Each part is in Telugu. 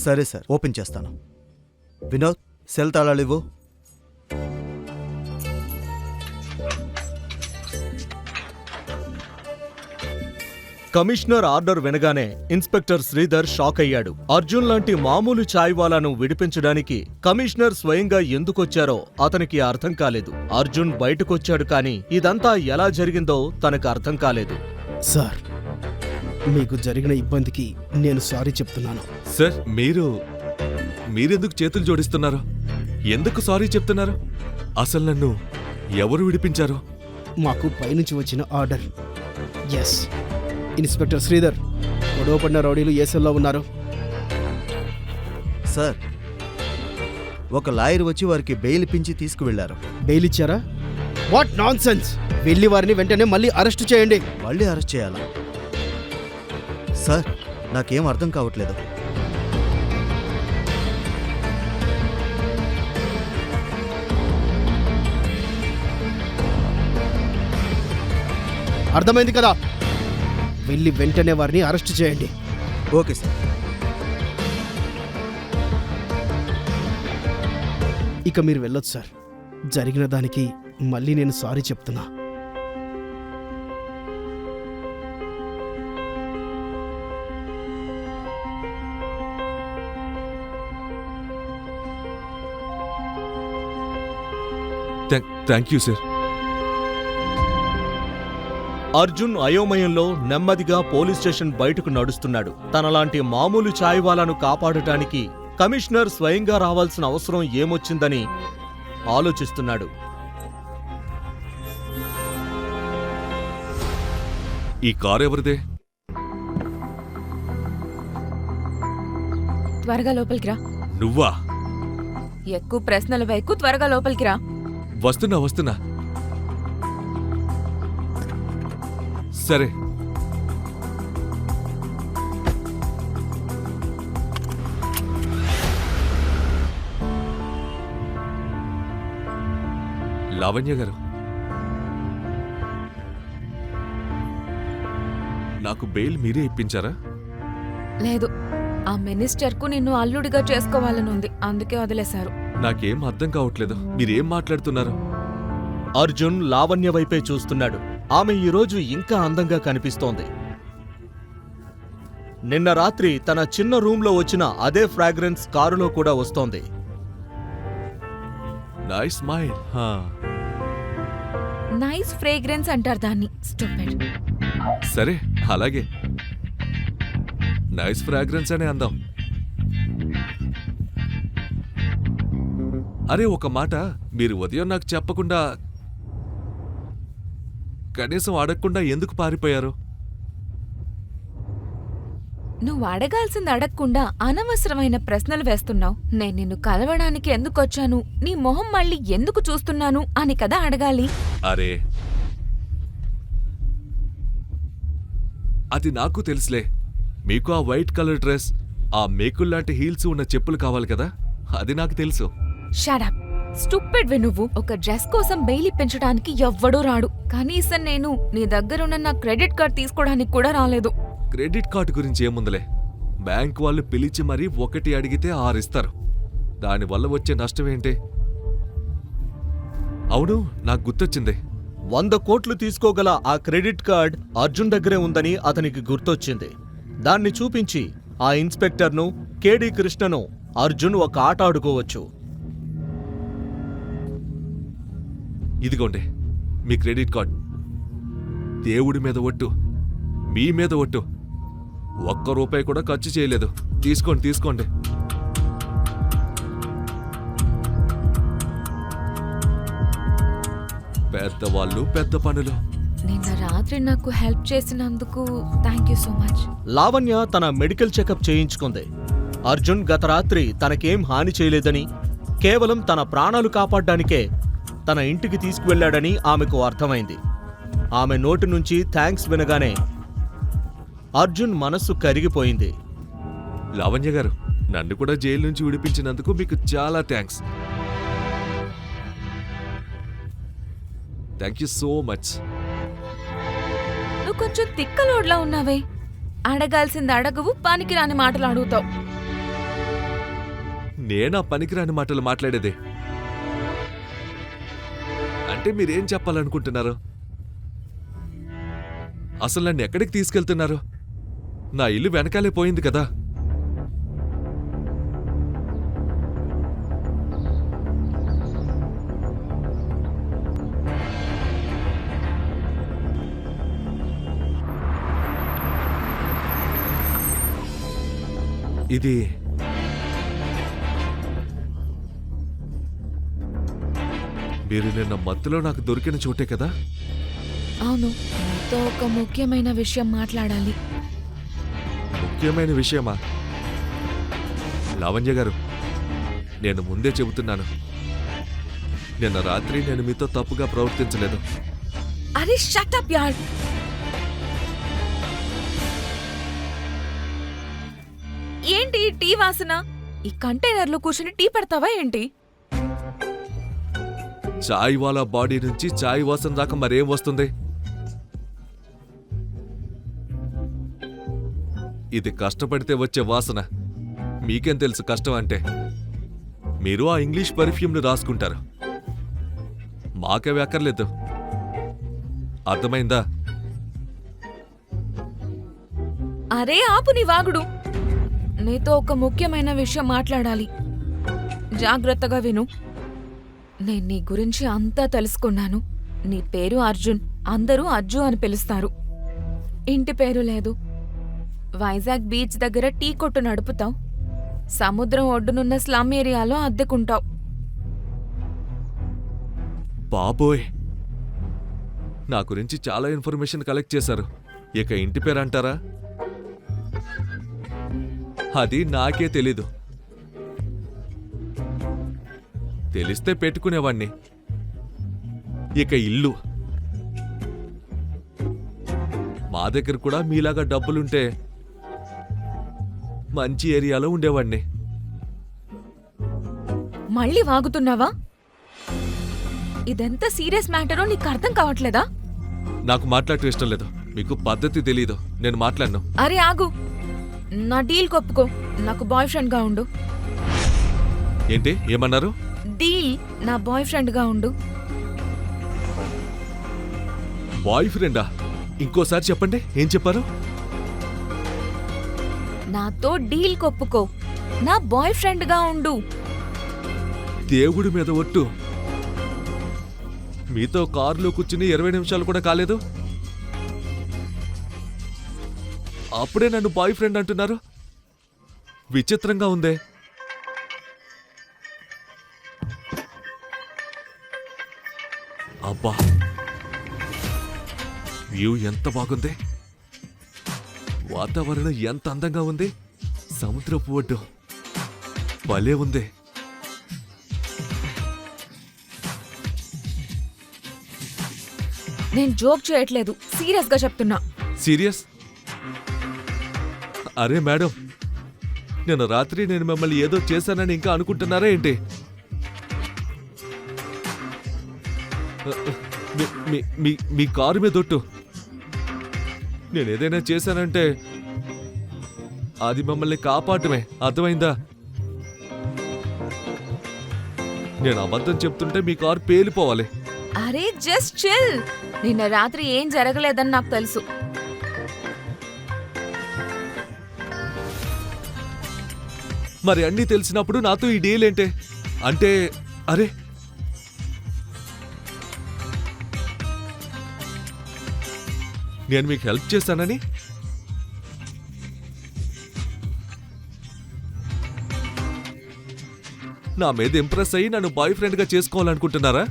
సరే సార్, ఓపెన్ చేస్తాను. వినోద్, సెల్ తాళాలు ఇవ్వు. కమిషనర్ ఆర్డర్ వినగానే ఇన్స్పెక్టర్ శ్రీధర్ షాక్ అయ్యాడు. అర్జున్ లాంటి మామూలు చాయ్వాలాను విడిపించడానికి కమిషనర్ స్వయంగా ఎందుకొచ్చారో అతనికి అర్థం కాలేదు. అర్జున్ బయటకొచ్చాడు, కానీ ఇదంతా ఎలా జరిగిందో తనకు అర్థం కాలేదు. సార్, మీకు జరిగిన ఇబ్బందికి నేను సారీ చెప్తున్నాను. సార్, మీరెందుకు చేతులు జోడిస్తున్నారు? ఎందుకు సారీ చెప్తున్నారు? అసలు నన్ను ఎవరు విడిపించారు? మాకు పైనుంచి వచ్చిన ఆర్డర్. ఎస్, ఇన్స్పెక్టర్ శ్రీధర్, గొడవ పడిన రౌడీలు ఏ సెల్లో ఉన్నారు? సార్, ఒక లాయర్ వచ్చి వారికి బెయిల్ ఇప్పించి తీసుకువెళ్లారు. బెయిల్ ఇచ్చారా? What non sense! వెళ్ళి వారిని వెంటనే మళ్ళీ అరెస్ట్ చేయండి. మళ్ళీ అరెస్ట్ చేయాలా? సార్, నాకేం అర్థం కావట్లేదు. అర్థమైంది కదా? వెళ్ళి వెంటనే వారిని అరెస్ట్ చేయండి. Okay sir. ఇక మీరు వెళ్ళొచ్చు సార్. జరిగిన దానికి మళ్ళీ నేను సారీ చెప్తున్నా. Thank you sir. అర్జున్ అయోమయంలో నెమ్మదిగా పోలీస్ స్టేషన్ బయటకు నడుస్తున్నాడు. తనలాంటి మామూలు చాయ్వాలాను కాపాడటానికి కమిషనర్ స్వయంగా రావాల్సిన అవసరం ఏమొచ్చిందని ఆలోచిస్తున్నాడు. ఈ కారు ఎవరిదే? త్వరగా లోపలికి రా. నువ్వా? ఎక్కువ ప్రశ్నలు వైకు, త్వరగా లోపలికి రా. వస్తున్నా. సరే. లావణ్య గారు, నాకు బెయిల్ మీరే ఇప్పించారా? లేదు, ఆ మినిస్టర్కు నిన్ను అల్లుడిగా చేసుకోవాలనుంది, అందుకే వదిలేశారు. నాకేం అర్థం కావట్లేదు. మీరేం మాట్లాడుతున్నారు? అర్జున్ లావణ్య వైపే చూస్తున్నాడు. ఆమె ఈరోజు ఇంకా అందంగా కనిపిస్తోంది. నిన్న రాత్రి తన చిన్న రూంలో వచ్చిన అదే ఫ్రాగ్రెన్స్ కారులో కూడా వస్తోంది. Nice smile. నైస్ ఫ్రేగ్రెన్స్ అంటారు దాన్ని, స్టూపిడ్. సరే, అలాగే. నైస్ ఫ్రాగ్రెన్స్ అనే అందాం. అరే, ఒక మాట, మీరు ఉదయం నాకు చెప్పకుండా, కనీసం అడగకుండా ఎందుకు పారిపోయారు? నువ్వు అడగాల్సింది అడగకుండా అనవసరమైన ప్రశ్నలు వేస్తున్నావు. నేను నిన్ను కలవడానికి ఎందుకొచ్చాను, నీ మొహం మళ్ళీ ఎందుకు చూస్తున్నాను అని కదా అడగాలి. అరే, అది నాకు తెలుసులే. మీకు ఆ వైట్ కలర్ డ్రెస్, ఆ మేకుల్లాంటి హీల్స్ ఉన్న చెప్పులు కావాలి కదా, అది నాకు తెలుసు. షట్ అప్, స్టూపిడ్ వి నువ్వు. ఒక డ్రెస్ కోసం బెయిల్ ఇప్పించడానికి ఎవ్వడూ రాడు. కనీసం నేను నీ దగ్గరున్న నా క్రెడిట్ కార్డ్ తీసుకోవడానికి కూడా రాలేదు. క్రెడిట్ కార్డు గురించి ఏముందిలే. బ్యాంక్ వాళ్ళు పిలిచి మరీ 1 అడిగితే 6 ఇస్తారు. దానివల్ల వచ్చే నష్టమేంటి? అవును, నాకు గుర్తొచ్చింది. 100 కోట్లు తీసుకోగల ఆ క్రెడిట్ కార్డ్ అర్జున్ దగ్గరే ఉందని అతనికి గుర్తొచ్చింది. దాన్ని చూపించి ఆ ఇన్స్పెక్టర్ను, కేడి కృష్ణను అర్జున్ ఒక ఆట ఆడుకోవచ్చు. ఇదిగోండి మీ క్రెడిట్ కార్డ్. దేవుడి మీద ఒట్టు, మీ మీద ఒట్టు, ₹1 కూడా ఖర్చు చేయలేదు. తీసుకోండి. పెద్దవాళ్ళు పెద్ద పనులు. నిన్న రాత్రి నాకు హెల్ప్ చేసినందుకు thank you so much. Lavanya తన మెడికల్ చెకప్ చేయించుకుంది. అర్జున్ గత రాత్రి తనకేం హాని చేయలేదని, కేవలం తన ప్రాణాలు కాపాడ్డానికే తన ఇంటికి తీసుకువెళ్లాడని ఆమెకు అర్థమైంది. ఆమె నోటి నుంచి థ్యాంక్స్ వినగానే అర్జున్ మనస్సు కరిగిపోయింది. లావణ్య గారు, నన్ను కూడా జైలు నుంచి విడిపించినందుకు మీకు చాలా thanks. Thank you so much. నువ్వు కొంచెం తిక్కలోడ్లా ఉన్నావే. అడగాల్సింది అడగవు, పనికిరాని మాటలు అడుగుతావు. నేనా పనికిరాని మాటలు మాట్లాడేది? అంటే మీరేం చెప్పాలనుకుంటున్నారు? అసలు నన్ను ఎక్కడికి తీసుకెళ్తున్నారు? నా ఇల్లు వెనకాలే పోయింది కదా. ఇది మీరు నిన్న మత్తులో నాకు దొరికిన చోటే కదా? అవును, నీతో ఒక ముఖ్యమైన విషయం మాట్లాడాలి. ముఖ్యమైన విషయమా? లావణ్య గారు, నేను ముందే చెబుతున్నాను, నిన్న రాత్రి నేను మీతో తప్పుగా ప్రవర్తించలేదు. అరే షట్ అప్ యార్. ఏంటి ఈ టీ వాసన? ఈ కంటైనర్లో కూర్చుని టీ పెడతావా ఏంటి? చాయ్ వాలా బాడీ నుంచి చాయ్ వాసన దాకా మరేం వస్తుంది? ఇది కష్టపడితే వచ్చే వాసన. మీకేం తెలుసు కష్టం అంటే? మీరు ఆ ఇంగ్లీష్ పర్ఫ్యూమ్ని రాసుకుంటారు, మాకేవి అక్కర్లేదు. అర్థమైందా? అరే ఆపు నీ వాగుడు. నీతో ఒక ముఖ్యమైన విషయం మాట్లాడాలి. జాగ్రత్తగా విను. నేను నీ గురించి అంతా తెలుసుకున్నాను. నీ పేరు అర్జున్. అందరూ అర్జు అని పిలుస్తారు. ఇంటి పేరు లేదు. వైజాగ్ బీచ్ దగ్గర టీ కొట్టు నడుపుతావు. సముద్రం ఒడ్డునున్న స్లమ్ ఏరియాలో అద్దెకుంటావు. బాబోయ్, నా గురించి చాలా ఇన్ఫర్మేషన్ కలెక్ట్ చేశారు. ఇక ఇంటి పేరు అంటారా? అది నాకే తెలీదు. తెలిస్తే పెట్టుకునేవాణ్ణి. ఇక ఇల్లు. మా దగ్గర కూడా మీలాగా డబ్బులుంటే మంచి ఏరియాలో ఉండేవాణ్ణి. మళ్ళీ వాగుతున్నావా? ఇదెంత సీరియస్ మ్యాటరో నీకు అర్థం కావట్లేదా? నాకు మాట్లాడటం ఇష్టం లేదు. మీకు పద్ధతి తెలీదు. నేను మాట్లాడను. అరే ఆగు. నా డీల్ కొప్పుకో. నాకు బాయ్ ఫ్రెండ్ గా ఉండు. ఏంటి ఏమన్నారు? డీల్. నా బాయ్ ఫ్రెండ్ గా ఉండు. బాయ్ ఫ్రెండా? ఇంకోసారి చెప్పండి, ఏం చెప్పారు? నాతో డీల్ కొప్పుకో. నా బాయ్ ఫ్రెండ్ గా ఉండు. దేవుడి మీద ఒట్టు. మీతో కారులో కూర్చుని 20 నిమిషాలు కూడా కాలేదు, అప్పుడే నన్ను బాయ్ ఫ్రెండ్ అంటున్నారు. విచిత్రంగా ఉందే. అబ్బా, వ్యూ ఎంత బాగుంది. వాతావరణం ఎంత అందంగా ఉంది. సముద్రపు ఒడ్డు భలే ఉంది. నేను జోక్ చేయట్లేదు, సీరియస్ గా చెప్తున్నా. సీరియస్? అరే మేడం, నిన్న రాత్రి నేను మిమ్మల్ని ఏదో చేశానని ఇంకా అనుకుంటున్నారా ఏంటి? మీ కారు మీద ఒట్టు. నేను ఏదైనా చేశానంటే అది మిమ్మల్ని కాపాడటమే. అర్థమైందా? నేను అబద్ధం చెప్తుంటే మీ కారు పేలిపోవాలి. అరే జస్ట్ చిల్. నిన్న రాత్రి ఏం జరగలేదని నాకు తెలుసు. మరి అన్నీ తెలిసినప్పుడు నాతో ఈ డీల్ ఏంటే? అంటే అరే, నేను మీకు హెల్ప్ చేశానని? నా మీద ఇంప్రెస్ అయ్యి నన్ను బాయ్ ఫ్రెండ్గా చేసుకోవాలనుకుంటున్నారా?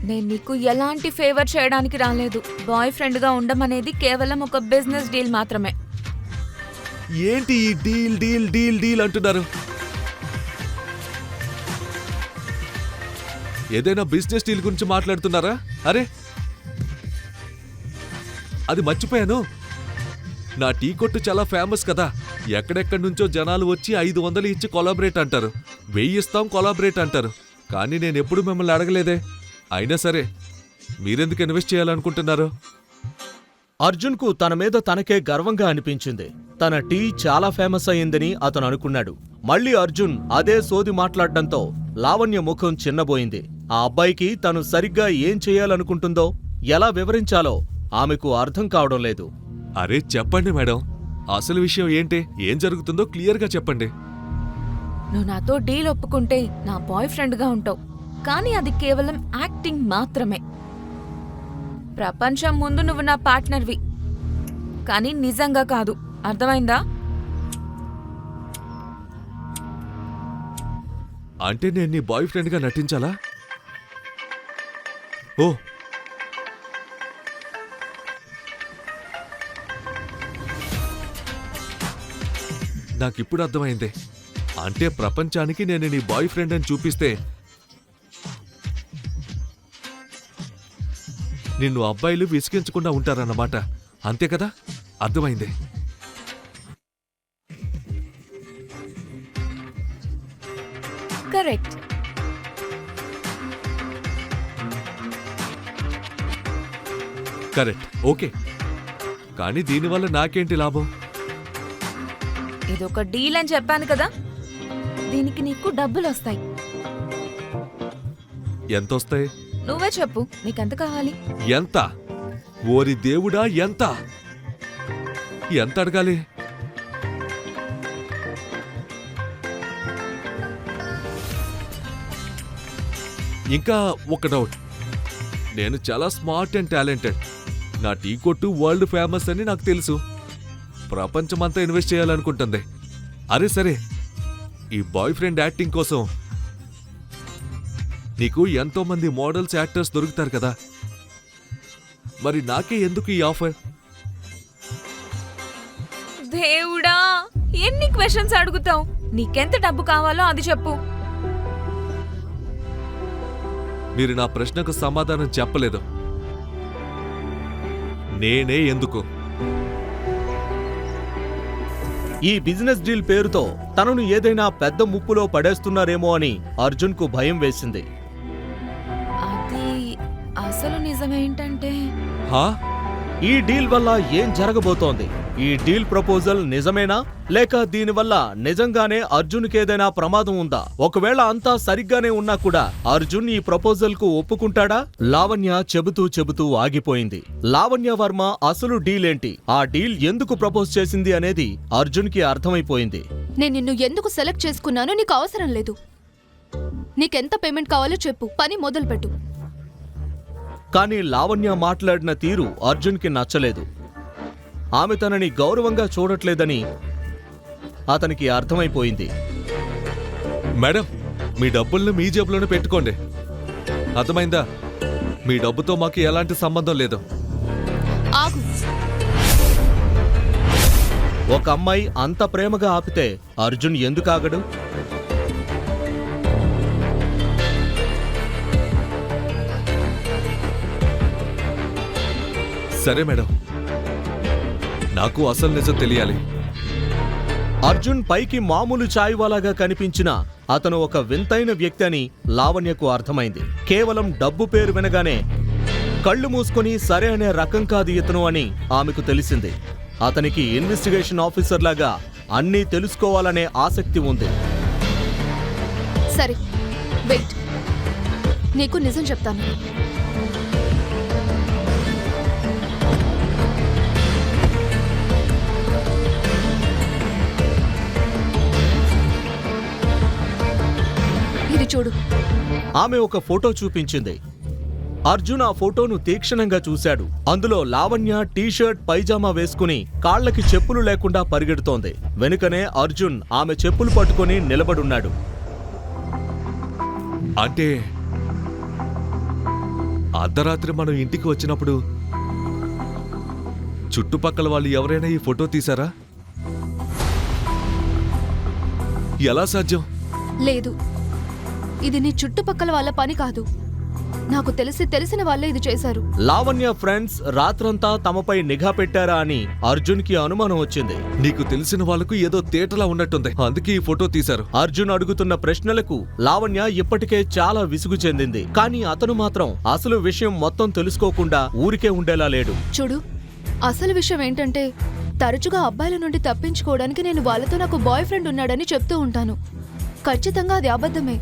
నేను నీకు ఎలాంటి ఫేవర్ చేయడానికి రాలేదు. బాయ్ ఫ్రెండ్ గా ఉండమనేది కేవలం ఒక బిజినెస్ డీల్ మాత్రమే. ఏంటి ఈ డీల్ డీల్ డీల్ డీల్ అంటున్నారు? ఏదైనా బిజినెస్ డీల్ గురించి మాట్లాడుతున్నారా? అరే, అది మర్చిపోయాను. నా టీ కొట్టు చాలా ఫేమస్ కదా. ఎక్కడెక్కడి నుంచో జనాలు వచ్చి 500 ఇచ్చి కొలాబరేట్ అంటారు, 1000 ఇస్తాం కొలాబరేట్ అంటారు. కానీ నేను ఎప్పుడు మిమ్మల్ని అడగలేదే. అయినా సరే మీరెందుకు ఇన్వెస్ట్ చేయాలనుకుంటున్నారు? అర్జున్కు తన మీద తనకే గర్వంగా అనిపించింది. తన టీ చాలా ఫేమస్ అయిందని అతను అనుకున్నాడు. మళ్ళీ అర్జున్ అదే సోది మాట్లాడడంతో లావణ్య ముఖం చిన్నబోయింది. ఆ అబ్బాయికి తను సరిగ్గా ఏం చేయాలనుకుంటుందో, ఎలా వివరించాలో ఆమెకు అర్థం కావడం లేదు. అరే చెప్పండి మేడం, అసలు విషయం ఏంటి? ఏం జరుగుతుందో క్లియర్గా చెప్పండి. నువ్వు నాతో డీల్ ఒప్పుకుంటే నా బాయ్ ఫ్రెండ్గా ఉంటావు, కానీ అది కేవలం యాక్టింగ్ మాత్రమే. ప్రపంచం ముందు నువ్వు నా పార్ట్నర్వి, కానీ నిజంగా కాదు. అర్థమైందా? అంటే నేను నీ బాయ్ ఫ్రెండ్గా నటించాలా? ఓ, నాకిప్పుడు అర్థమైంది. అంటే ప్రపంచానికి నేను నీ బాయ్ ఫ్రెండ్ అని చూపిస్తే నిన్ను అబ్బాయిలు విసిగించకుండా ఉంటారన్నమాట. అంతే కదా? అర్థమైంది. కరెక్ట్. Correct, okay. కానీ దీనివల్ల నాకేంటి లాభం? ఇదొక డీల్ అని చెప్పాను కదా, దీనికి నీకు డబ్బులు వస్తాయి. ఎంతొస్తాయి? నువ్వే చెప్పు, నీకెంత కావాలి? ఎంత? ఓరి దేవుడా, ఎంత? ఎంత అడగాలి? ఇంకా ఒక డౌట్. నేను చాలా స్మార్ట్ అండ్ టాలెంటెడ్. నా టీ కొట్టు వరల్డ్ ఫేమస్ అని నాకు తెలుసు. ప్రపంచమంతా ఇన్వెస్ట్ చేయాలనుకుంటుంది. అరే సరే, ఈ బాయ్ ఫ్రెండ్ యాక్టింగ్ కోసం నీకు ఎంతో మంది మోడల్స్, యాక్టర్స్ దొరుకుతారు కదా, మరి నాకే ఎందుకు ఈ ఆఫర్? దేవుడా, ఎన్ని క్వశ్చన్స్ అడుగుతావు? నీకెంత డబ్బు కావాలో అది చెప్పు. మీరు నా ప్రశ్నకు సమాధానం చెప్పలేదు. నేనే ఎందుకు? ఈ బిజినెస్ డీల్ పేరుతో తనను ఏదైనా పెద్ద ముప్పులో పడేస్తున్నారేమో అని అర్జున్కు భయం వేసింది. అది అసలు నిజమేంటంటే, హా? ఈ డీల్ వల్ల ఏం జరగబోతోంది? ఈ డీల్ ప్రపోజల్ నిజమేనా, లేక దీనివల్ల నిజంగానే అర్జున్కేదైనా ప్రమాదం ఉందా? ఒకవేళ అంతా సరిగ్గానే ఉన్నా కూడా అర్జున్ ఈ ప్రపోజల్ కు ఒప్పుకుంటాడా? లావణ్య చెబుతూ ఆగిపోయింది. లావణ్య వర్మ అసలు డీల్ ఏంటి, ఆ డీల్ ఎందుకు ప్రపోజ్ చేసింది అనేది అర్జున్ కి అర్థమైపోయింది. నేను నిన్ను ఎందుకు సెలెక్ట్ చేసుకున్నానో నీకు అవసరం లేదు. నీకెంత పేమెంట్ కావాలో చెప్పు, పని మొదలుపెట్టు. కానీ లావణ్య మాట్లాడిన తీరు అర్జున్ కి నచ్చలేదు. ఆమె తనని గౌరవంగా చూడట్లేదని అతనికి అర్థమైపోయింది. మేడం, మీ డబ్బుల్ని మీ జేబులోనే పెట్టుకోండి. అర్థమైందా? మీ డబ్బుతో మాకు ఎలాంటి సంబంధం లేదు. ఆగు. ఒక అమ్మాయి అంత ప్రేమగా ఆపితే అర్జున్ ఎందుకు ఆగడు? సరే మేడం, నాకు అసలు నిజం తెలియాలి. అర్జున్ పైకి మామూలు చాయ్వాలాగా కనిపించినా అతను ఒక వింతైన వ్యక్తి అని లావణ్యకు అర్థమైంది. కేవలం డబ్బు పేరు వినగానే కళ్ళు మూసుకొని సరే అనే రకం కాదు ఇతను అని ఆమెకు తెలిసింది. అతనికి ఇన్వెస్టిగేషన్ ఆఫీసర్ లాగా అన్నీ తెలుసుకోవాలనే ఆసక్తి ఉంది. సరే, వెయిట్. నీకు నిజం చెప్తాను. ఇది చూడు. ఆమె ఒక ఫోటో చూపించింది. అర్జున్ ఆ ఫోటోను తీక్షణంగా చూశాడు. అందులో లావణ్య టీషర్ట్, పైజామా వేసుకుని కాళ్లకి చెప్పులు లేకుండా పరిగెడుతోంది. వెనుకనే అర్జున్ ఆమె చెప్పులు పట్టుకుని నిలబడున్నాడు. అంటే అర్ధరాత్రి మనం ఇంటికి వచ్చినప్పుడు చుట్టుపక్కల వాళ్ళు ఎవరైనా ఈ ఫోటో తీశారా? ఎలా సాధ్యం? లేదు, ఇది నీ చుట్టుపక్కల వాళ్ళ పని కాదు. నాకు తెలిసిన వాళ్ళే ఇది చేశారు. లావణ్య ఫ్రెండ్స్ రాత్రంతా తమపై నిఘా పెట్టారా అని అర్జున్ కి అనుమానం వచ్చింది. నీకు తెలిసిన వాళ్ళకు ఏదో తేటలా ఉన్నట్టుంది, అందుకే ఈ ఫోటో తీశారు. అర్జున్ అడుగుతున్న ప్రశ్నలకు లావణ్య ఇప్పటికే చాలా విసుగు చెందింది. కానీ అతను మాత్రం అసలు విషయం మొత్తం తెలుసుకోకుండా ఊరికే ఉండేలా లేడు. చూడు, అసలు విషయం ఏంటంటే తరచుగా అబ్బాయిల నుండి తప్పించుకోవడానికి నేను వాళ్ళతో నాకు బాయ్ ఫ్రెండ్ ఉన్నాడని చెప్తూ ఉంటాను. ఖచ్చితంగా అది అబద్ధమే.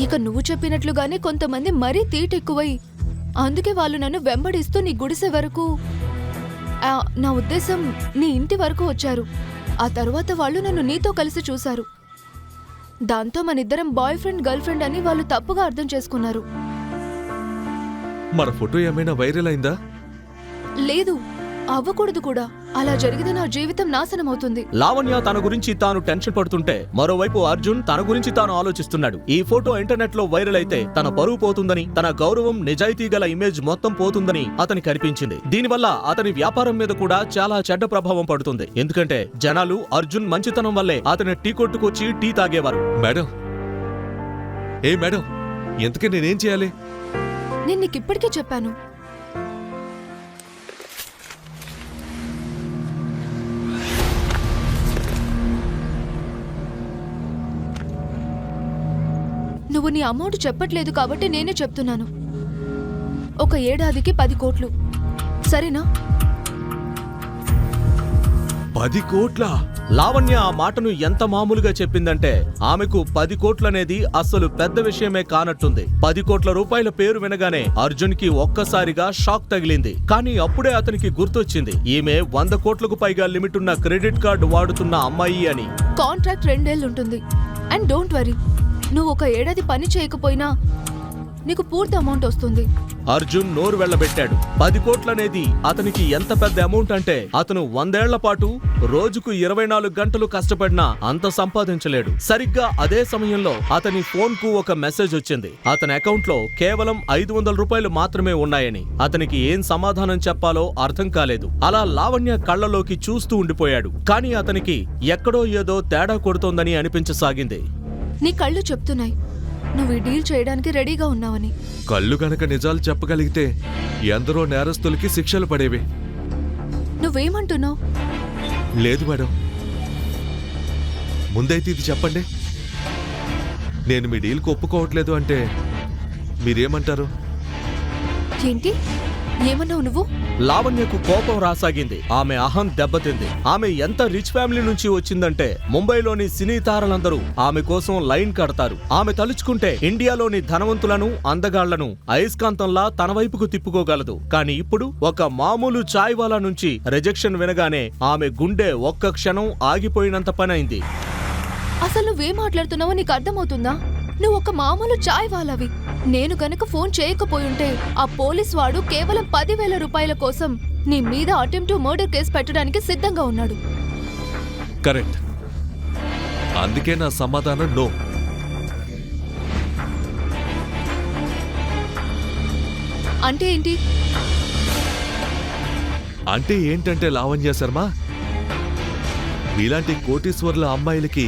ఇక నువ్వు చెప్పినట్లుగానే కొంతమంది మరీ తీటెక్కువై అందుకే వాళ్ళు నన్ను వెంబడిస్తూ నీ గుడిసె వరకు, నా ఉద్దేశం నీ ఇంటి వరకు వచ్చారు. ఆ తర్వాత వాళ్ళు నన్ను నీతో కలిసి చూశారు. దాంతో మనిద్దరం బాయ్ ఫ్రెండ్ గర్ల్ ఫ్రెండ్ అని వాళ్ళు తప్పుగా అర్థం చేసుకున్నారు. మన ఫోటో ఏమైనా వైరల్ అయిందా? లేదు, అవ్వకూడదు కూడా. అలా జరిగితే నా జీవితం నాశనం అవుతుంది. లావణ్య తన గురించి తాను టెన్షన్ పడుతుంటే మరోవైపు అర్జున్ తన గురించి తాను ఆలోచిస్తున్నాడు. ఈ ఫోటో ఇంటర్నెట్ లో వైరల్ అయితే తన పరువు పోతుందని, తన గౌరవం, నిజాయితీ గల ఇమేజ్ మొత్తం పోతుందని అతనికి అనిపించింది. దీనివల్ల అతని వ్యాపారం మీద కూడా చాలా చెడ్డ ప్రభావం పడుతుంది. ఎందుకంటే జనాలు అర్జున్ మంచితనం వల్లే అతని టీ కొట్టుకొచ్చి టీ తాగేవారు. మేడం, మేడం, ఎందుకే నేనేం చేయాలి? నేను నీకిప్పటికే చెప్పాను. నువ్వు నీ అమౌంట్ చెప్పట్లేదు కాబట్టి నేనే చెప్తున్నాను. ఒక ఏడాదికి 10 కోట్లు, సరేనా? 10 కోట్ల? లావణ్య ఆ మాటను ఎంత మామూలుగా చెప్పిందంటే ఆమెకు 10 కోట్లనేది అస్సలు పెద్ద విషయమే కానట్టుంది. 10 కోట్ల రూపాయల పేరు వినగానే అర్జున్ కి ఒక్కసారిగా షాక్ తగిలింది. కానీ అప్పుడే అతనికి గుర్తొచ్చింది, ఈమె 100 కోట్లకు పైగా లిమిట్ ఉన్న క్రెడిట్ కార్డు వాడుతున్న అమ్మాయి అని. కాంట్రాక్ట్ 2 ఏళ్ళు ఉంటుంది. అండ్ డోంట్ వరీ, నువ్వు ఒక ఏడాది పని చేయకపోయినా నీకు పూర్తి అమౌంట్ వస్తుంది. అర్జున్ నోరు వెళ్లబెట్టాడు. 10 కోట్లనేది అతనికి ఎంత పెద్ద అమౌంట్ అంటే అతను 100 ఏళ్ల పాటు రోజుకు 24 గంటలు కష్టపడినా అంత సంపాదించలేడు. సరిగ్గా అదే సమయంలో అతని ఫోన్ కు ఒక మెసేజ్ వచ్చింది. అతని అకౌంట్ లో కేవలం 500 రూపాయలు మాత్రమే ఉన్నాయని. అతనికి ఏం సమాధానం చెప్పాలో అర్థం కాలేదు. అలా లావణ్య కళ్ళలోకి చూస్తూ ఉండిపోయాడు. కానీ అతనికి ఎక్కడో ఏదో తేడా కొడుతోందని అనిపించసాగింది. నీ కళ్ళు చెప్తున్నాయి నువ్వు ఈ డీల్ చేయడానికి రెడీగా ఉన్నావని. కళ్ళు గనక నిజాలు చెప్పగలిగితే ఎందరో నేరస్తులకి శిక్షలు పడేవి. నువ్వేమంటున్నావు? లేదు మేడం, ముందైతే ఇది చెప్పండి. నేను మీ డీల్కి ఒప్పుకోవట్లేదు అంటే మీరేమంటారు? ఏంటి ఏమన్నావు నువ్వు? లావణ్యకు కోపం రాసాగింది. ఆమె అహం దెబ్బతింది. ఆమె ఎంత రిచ్ ఫ్యామిలీ నుంచి వచ్చిందంటే ముంబైలోని సినీ తారలందరూ ఆమె కోసం లైన్ కడతారు. ఆమె తలుచుకుంటే ఇండియాలోని ధనవంతులను, అందగాళ్లను అయస్కాంతంలా తన వైపుకు తిప్పుకోగలదు. కానీ ఇప్పుడు ఒక మామూలు చాయ్ వాలా నుంచి రిజెక్షన్ వినగానే ఆమె గుండె ఒక్క క్షణం ఆగిపోయినంత పనైంది. అసలు నువ్వేం మాట్లాడుతున్నావో నీకు అర్థమవుతుందా? నువ్వు ఒక మామూలు చాయ్ వాలావి. నేను గనక ఫోన్ చేయకపోయుంటే ఆ పోలీస్ వాడు కేవలం 10,000 రూపాయల కోసం నీ మీద అటెంప్ట్ టు మర్డర్ కేసు పెట్టడానికి సిద్ధంగా ఉన్నాడు. కరెక్ట్. అందుకే నా సమాధానం నో. అంటే ఏంటి? అంటే ఏంటంటే లావణ్య శర్మ, మీలాంటి కోటీశ్వర్ల అమ్మాయిలకి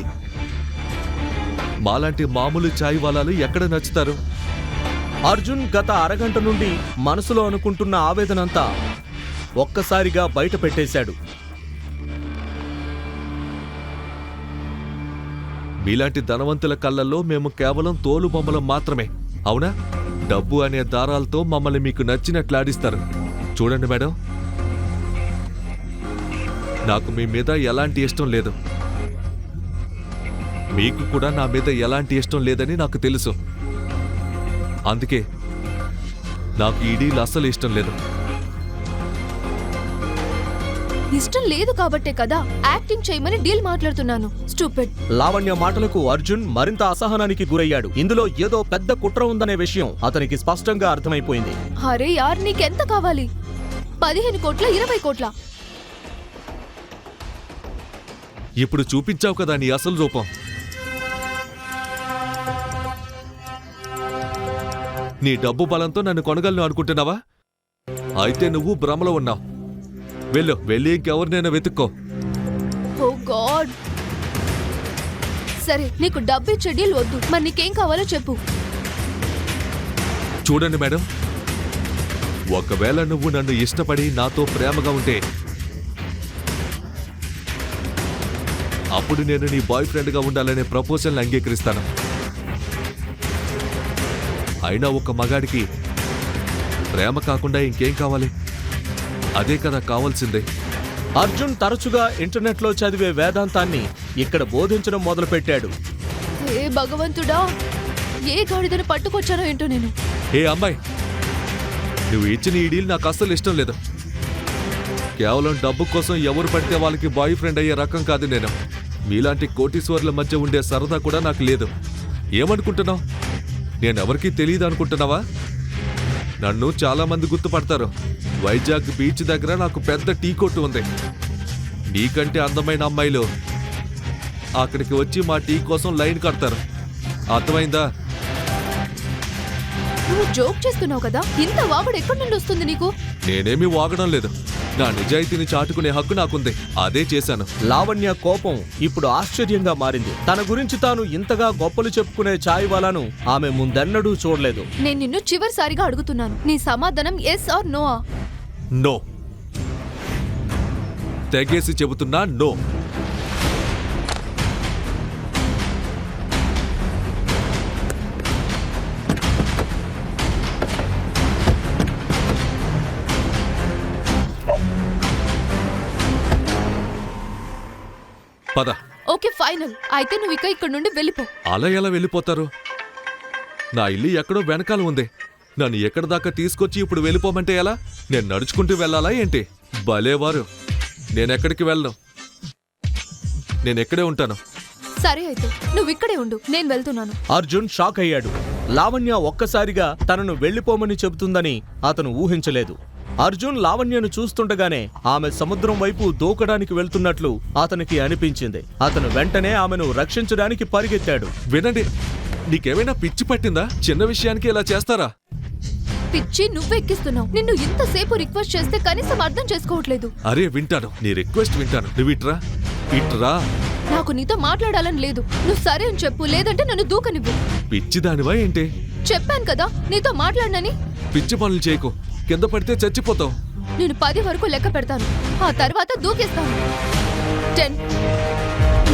మాలాంటి మామూలు చాయ్ వాలాలు ఎక్కడ నచ్చుతారు? అర్జున్ గత అరగంట నుండి మనసులో అనుకుంటున్న ఆవేదనంతా ఒక్కసారిగా బయట పెట్టేశాడు. మీలాంటి ధనవంతుల కళ్ళల్లో మేము కేవలం తోలు బొమ్మలం మాత్రమే, అవునా? డబ్బు అనే దారాలతో మమ్మల్ని మీకు నచ్చినట్లాడిస్తారు. చూడండి మేడం, నాకు మీ మీద ఎలాంటి ఇష్టం లేదు. మీకు కూడా నా మీద ఎలాంటి ఇష్టం లేదని నాకు తెలుసు. అందుకే నాకు ఈ డీల్ అస్సలు ఇష్టం లేదు. ఇష్టం లేదు కాబట్టే కదా యాక్టింగ్ చేయమని డీల్ మాట్లాడుతున్నాను. స్టూపిడ్. లావణ్య మాటలకు అర్జున్ మరింత అసహనానికి గురయ్యాడు. ఇందులో ఏదో పెద్ద కుట్ర ఉందనే విషయం అతనికి స్పష్టంగా అర్థమైపోయింది. అరే యార్, నీకెంత కావాలి? 15 కోట్ల, 20 కోట్ల? ఇప్పుడు చూపించావు కదా నీ అసలు రూపం. నీ డబ్బు బలంతో నన్ను కొనగలను అనుకుంటున్నావా? అయితే నువ్వు భ్రమలో ఉన్నావు. వెళ్ళి ఇంకెవరినైనా వెతుక్కో. ఓ గాడ్. సరే, నీకు డబ్బు ఇచ్చే డీల్ వద్దు. మరి నీకేం కావాలో చెప్పు. చూడండి మేడం, ఒకవేళ నువ్వు నన్ను ఇష్టపడి నాతో ప్రేమగా ఉంటే అప్పుడు నేను నీ బాయ్ ఫ్రెండ్గా ఉండాలనే ప్రపోజల్ని అంగీకరిస్తాను. అయినా ఒక మగాడికి ప్రేమ కాకుండా ఇంకేం కావాలి? అదే కదా కావాల్సిందే. అర్జున్ తరచుగా ఇంటర్నెట్లో చదివే వేదాంతాన్ని ఇక్కడ బోధించడం మొదలుపెట్టాడు. ఏ భగవంతుడా, ఏ గాడిదను పట్టుకొచ్చానో ఏంటో నేను. ఏ అమ్మాయి, నువ్వు ఇచ్చిన ఈ డీల్ నాకు అస్సలు ఇష్టం లేదు. కేవలం డబ్బు కోసం ఎవరు పడితే వాళ్ళకి బాయ్ ఫ్రెండ్ అయ్యే రకం కాదు నేను. మీలాంటి కోటీశ్వర్ల మధ్య ఉండే సరదా కూడా నాకు లేదు. ఏమనుకుంటున్నావు? నేనెవరికీ తెలియదు అనుకుంటున్నావా? నన్ను చాలా మంది గుర్తుపడతారు. వైజాగ్ బీచ్ దగ్గర నాకు పెద్ద టీ కొట్టు ఉంది. నీకంటే అందమైన అమ్మాయిలు అక్కడికి వచ్చి మా టీ కోసం లైన్ కడతారు. అర్థమైందా? నువ్వు జోక్ చేస్తున్నావు కదా, ఇంత వాగుడు ఎక్కడి నుండి వస్తుంది నీకు? నేనేమీ వాగడం లేదు. నా నిజాయితీని చాటుకునే హక్కు నాకుంది. అదే చేశాను. లావణ్య కోపం ఇప్పుడు ఆశ్చర్యంగా మారింది. తన గురించి తాను ఇంతగా గొప్పలు చెప్పుకునే చాయ్వాలాను ఆమె ముందెన్నడూ చూడలేదు. నేను నిన్ను చివరిసారిగా అడుగుతున్నాను, నీ సమాధానం ఎస్ ఆర్ నో? నో. తెగేసి చెబుతున్నా నో. పద. Okay final. అయితే నువ్వు ఇక్కడ నుండి వెళ్ళిపో. అలా ఎలా వెళ్ళిపోతారు? నా ఇల్లు ఎక్కడో వెనకాల ఉంది. నన్ను ఎక్కడి దాకా తీసుకొచ్చి ఇప్పుడు వెళ్ళిపోమంటే ఎలా? నేను నడుచుకుంటూ వెళ్ళాలా ఏంటి? భలేవారు. నేనెక్కడికి వెళ్ళను. నేనెక్కడే ఉంటాను. సరే అయితే నువ్వు ఇక్కడే ఉండు, నేను వెళ్తున్నాను. అర్జున్ షాక్ అయ్యాడు. లావణ్య ఒక్కసారిగా తనను వెళ్లిపోమని చెబుతుందని అతను ఊహించలేదు. అర్జున్ లావణ్యను చూస్తుండగానే ఆమె సముద్రం వైపు దూకడానికి వెళ్తున్నట్లు అతనికి అనిపించింది. అతను వెంటనే ఆమెను రక్షించడానికి పరిగెత్తాడు. వినండి, నీకేమైనా పిచ్చి పట్టిందా? చిన్న విషయానికి ఇలా చేస్తారా? పిచ్చి నువ్వెక్కిస్తున్నావు. నిన్ను ఇంతసేపు రిక్వెస్ట్ చేస్తే కనీసం అర్థం చేసుకోవట్లేదు. అరే వింటాను, నీ రిక్వెస్ట్ వింటాను. నువ్వు ఇట్రా, ఇట్రా. నాకు నీతో మాట్లాడాలని లేదు. నువ్వు సరే అని చెప్పు, లేదంటే నన్ను దూకనివ్వు. పిచ్చిదానివా ఏంటి? చెప్పాను కదా నీతో మాట్లాడనని. పిచ్చి పనులు చేయకు. కింద పడితే చచ్చిపోతావు. నేను 10 వరకు లెక్క పెడతాను, ఆ తర్వాత దూకేస్తాను. 10,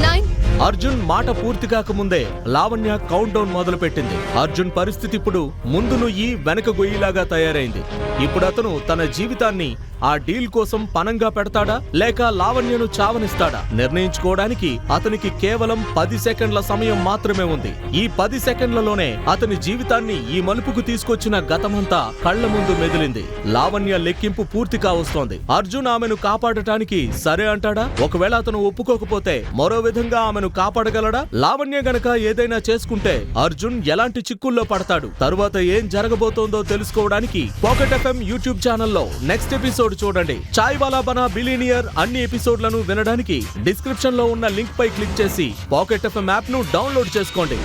9. అర్జున్ మాట పూర్తి కాకముందే లావణ్య కౌంట్ డౌన్ మొదలు పెట్టింది. అర్జున్ పరిస్థితి ఇప్పుడు ముందు నుయ్యి వెనక గొయ్యిలాగా తయారైంది. ఇప్పుడు అతను తన జీవితాన్ని ఆ డీల్ కోసం పనంగా పెడతాడా లేక లావణ్యను చావనిస్తాడా నిర్ణయించుకోవడానికి అతనికి కేవలం 10 సెకండ్ల సమయం మాత్రమే ఉంది. ఈ 10 సెకండ్లలోనే అతని జీవితాన్ని ఈ మలుపుకు తీసుకొచ్చిన గతమంతా కళ్ల ముందు మెదిలింది. లావణ్య లెక్కింపు పూర్తి కావస్తోంది. అర్జున్ ఆమెను కాపాడటానికి సరే అంటాడా? ఒకవేళ అతను ఒప్పుకోకపోతే మరో విధంగా ఆమెను కాపాడగలడా? లావణ్య గనక ఏదైనా చేసుకుంటే అర్జున్ ఎలాంటి చిక్కుల్లో పడతాడు? తరువాత ఏం జరగబోతోందో తెలుసుకోవడానికి పాకెట్ ఎఫ్ఎం యూట్యూబ్ ఛానల్లో నెక్స్ట్ ఎపిసోడ్ చూడండి. చాయ్వాలా బనా బిలియనియర్ అన్ని ఎపిసోడ్లను వినడానికి డిస్క్రిప్షన్ లో ఉన్న లింక్ పై క్లిక్ చేసి పాకెట్ ఎఫ్ఎం యాప్ ను డౌన్లోడ్ చేసుకోండి.